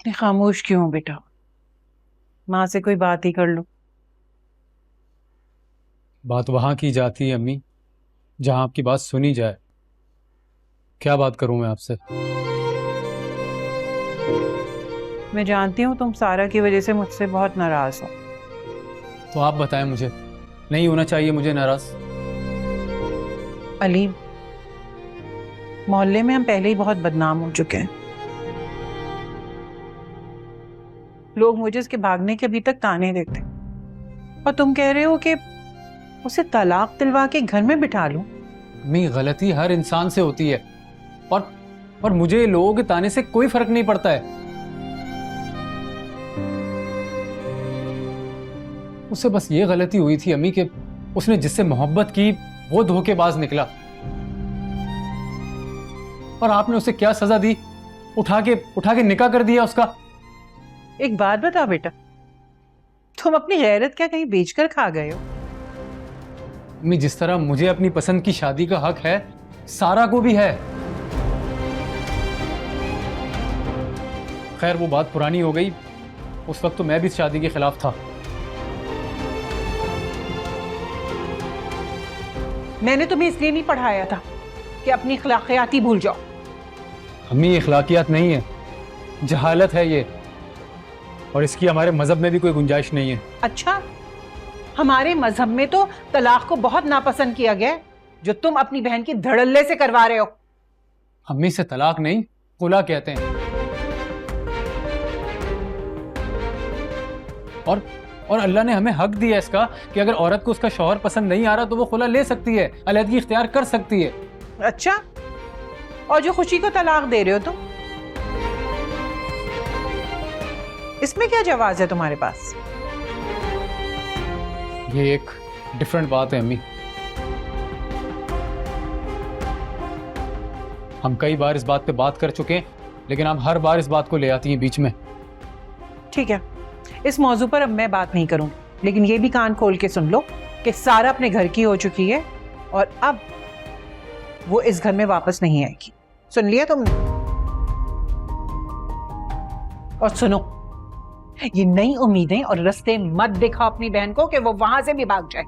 इतनी खामोश क्यों हो बेटा? माँ से कोई बात ही कर लो। बात वहां की जाती है अम्मी जहां आपकी बात सुनी जाए। क्या बात करूं मैं आपसे? मैं जानती हूँ तुम सारा की वजह से मुझसे बहुत नाराज हो। तो आप बताएं, मुझे नहीं होना चाहिए मुझे नाराज? अलीम, मोहल्ले में हम पहले ही बहुत बदनाम हो चुके हैं। लोग मुझे उसके भागने के अभी तक ताने देते हैं। और तुम कह रहे हो कि उसे तलाक दिलवा के घर में बिठा लूं? अम्मी, गलती हर इंसान से होती है और मुझे लोगों के ताने से कोई फर्क नहीं पड़ता है। उससे बस ये गलती हुई थी अम्मी कि उसने जिससे मोहब्बत की वो धोखेबाज निकला। और आपने उसे क्या सजा दी? उठा के निकाह कर दिया उसका। एक बात बता बेटा, तुम अपनी गैरत क्या कहीं बेचकर खा गए हो? अम्मी, जिस तरह मुझे अपनी पसंद की शादी का हक है, सारा को भी है। खैर, वो बात पुरानी हो गई। उस वक्त तो मैं भी इस शादी के खिलाफ था। मैंने तुम्हें इसलिए नहीं पढ़ाया था कि अपनी अखलाकियात ही भूल जाओ। अम्मी, ये अखलाकियात नहीं है, जहालत है ये, और इसकी हमारे मजहब में भी कोई गुंजाइश नहीं है। अच्छा, हमारे मजहब में तो तलाक को बहुत नापसंद किया गया है, जो तुम अपनी बहन की धड़ल्ले से करवा रहे हो। अम्मी, से तलाक नहीं, खुला कहते हैं। और अल्लाह ने हमें हक दिया इसका कि अगर औरत को उसका शौहर पसंद नहीं आ रहा तो वो खुला ले सकती है, अलहदगी इख्तियार कर सकती है। अच्छा, और जो खुशी को तलाक दे रहे हो तुम, इसमें क्या जवाज है तुम्हारे पास? ये एक डिफरेंट बात है अम्मी। हम कई बार इस बात पे बात कर चुके हैं, लेकिन आप हर बार इस बात को ले आती हैं बीच में। ठीक है, इस मौजू पर अब मैं बात नहीं करूंगी, लेकिन ये भी कान खोल के सुन लो कि सारा अपने घर की हो चुकी है और अब वो इस घर में वापस नहीं आएगी। सुन लिया तुमने? और सुनो, ये नई उम्मीदें और रास्ते मत दिखाओ अपनी बहन को कि वो वहां से भी भाग जाए।